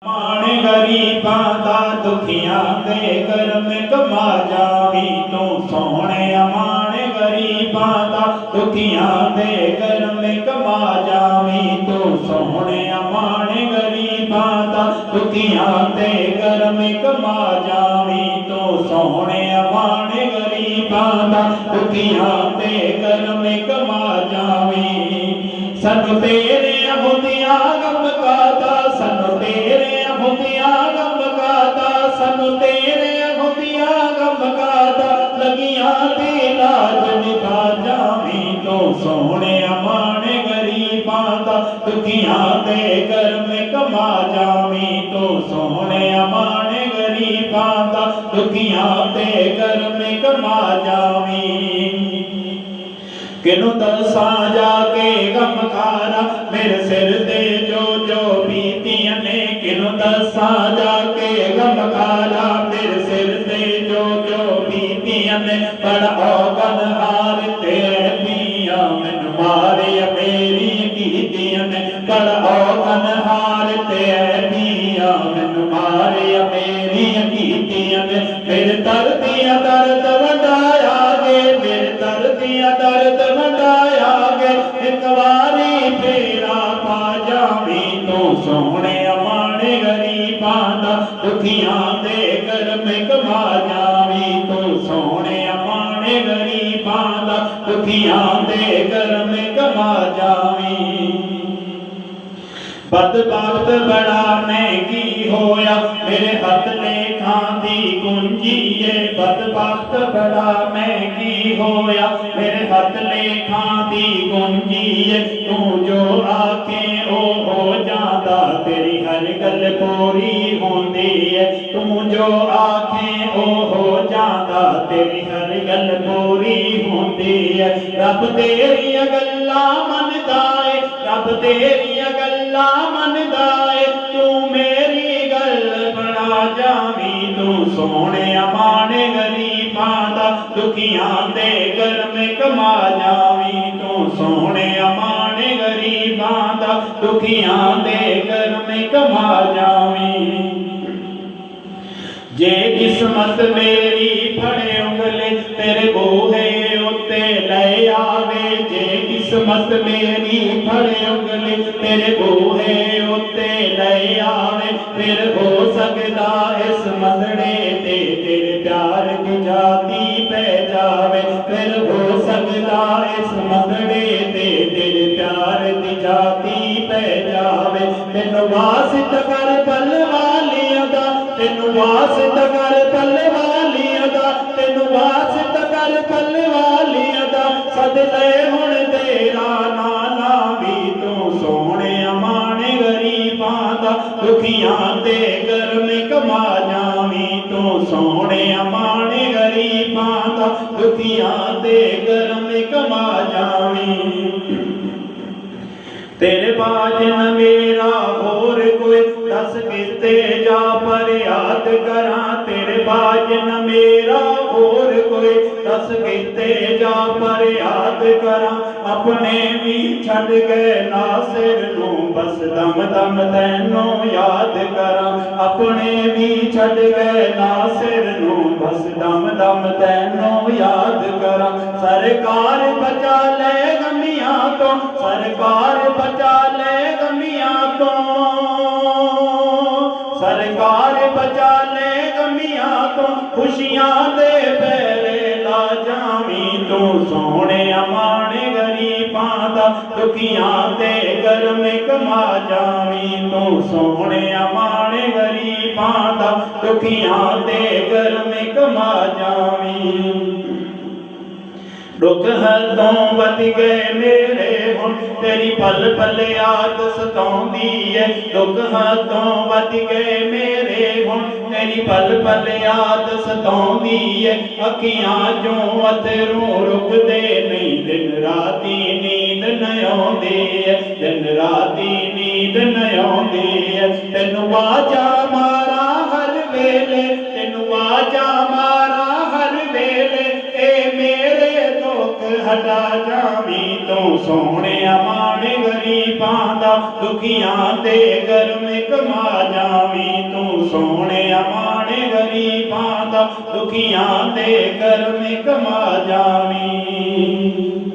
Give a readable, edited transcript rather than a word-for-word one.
माण गरीबां दा दुखियां दे कर्म कमा जावी तू सोहणे। माण गरीबां दा दुखियां दे कर्म कमा जावी तू सोहणे। माण गरीबां दा दुखियां दे कर्म कमा जावी तू सोहणे। माण गरीबां दा दुखियां दे कर्म कमा जावी। सानू तेरे हुदिया गम कादा, सानू तेरे हुदिया गम कादा, सानू तेरे हुदिया गम कादा, लगियां दी लाज निभा जावी तू सोहणे। माण गरीबां दा दुखियां दे कर्म कमा जावी तू सोहणे। माण गरीबां दा दुखियां दे कर्म कमा जावी। किनू दसां जाके गम खारा मेरे सिर ते जो जो बीतियां ने। किनू दसां जाके गम खारा मेरे सिर ते जो जो बीतियां ने। बड़ा औगन हार ते पिया मैनू मारिया मेरी कीतियां ने। बड़ा औगन हार ते पिया मैनू मारिया मेरी कीतियां ने। मेरे दर्दियां दर्द वंडाया गे, मेरे दर्दियां दर्द वंडाया गे, एक बारी फेरा पा जावी तू सोहणे। माण गरीबां दा दुखियां दे कर्म कमा जावी तू सोहणे। माण गरीबां दा दुखियां दे कर्म कमा जावी। बदबख्त बड़ा मैं की होया मेरे हथ लेखां दी कुंजी है। बदबख्त बड़ा मैं की होया मेरे हथ लेखां दी कुंजी है। तू जो आखे ओ हो जांदा, तेरी हर गल पूरी होंदी है। तू जो आखे ओ हो जांदा, तेरी हर गल पूरी होंदी है। रब तेरियां गल्लां मनदा है, रब तेरियां गल्लां मनदा है। तू मेरी गल बना जावी तू सोहणे। माण गरीबां दा दुखियां दे कर्म कमा जावी तू सोहणे। माण गरीबां दा दुखियां दे कर्म कमा जावी। जे किस्मत मेरी फड़े उंगले तेरे बूहे उत्ते ले आवे। जे किस्मत मेरी फड़े उंगले तेरे बूहे उत्ते ले आवे। फिर हो सकदा इस मंदड़े ते तेरे प्यार की जाती पै जावे। फिर हो सकदा इस मंदड़े ते तेरे प्यार की जाती पै जावे। तेनू वासित कर पल वालियां दा, तेनू वासित कर पल वालियां दा, तेनू वासित कर पल वालियां दा। सद ले हुण तेरा नाना भी तू सोहणे। माण गरीबां दा दुखियां दे कर्म कमा जावी तू सोहणे। माण गरीबां दा दुखियां दे कर्म कमा जावी। तेरे बाज न मेरा होर कोई दस किते जा फरियाद करा। तेरे बाज न मेरा होर कोई दस किते जा फरियाद करा। अपने भी छड़ गए नासिर नू बस दम दम तैनू याद करा। अपने भी छड़ गए नासिर नू बस दम दम तैनू याद करा। सरकार बचा ले गमियां तो, सरकार बचा ले गमियां तो, सरकार बचा ले गमियां तो। खुशियां दे पैरे ला जावी तू सोहणे। माण गरीबां दा दुखियां दे कर्म कमा जावी तू सोहणे। माण गरीबां दा दुखियां दे कर्म कमा जावी। दुख हदों वध गए मेरे हुण तेरी पल पल याद सताउंदी है। दुख हदों वध गए मेरे हुण तेरी पल पल याद सताउंदी है। अखियां चों अथरू रुकदे नहीं, दिन राती नींद न आउंदी है, दिन राती नींद न आउंदी है। तैनू वाजा मारा हर वेले, तैनू वाजा मारा हर वेले। ए मेरे दुख हटा जावी तू सोहणे। माण गरीबां दा दुखियां दे कर्म कमा जावी ਲਿਆ ਮਾਣੇ ਗਰੀਬਾਂ ਦਾ ਦੁਖੀਆਂ ਦੇ ਕਰਮ ਕਮਾ ਜਾਵੀਂ।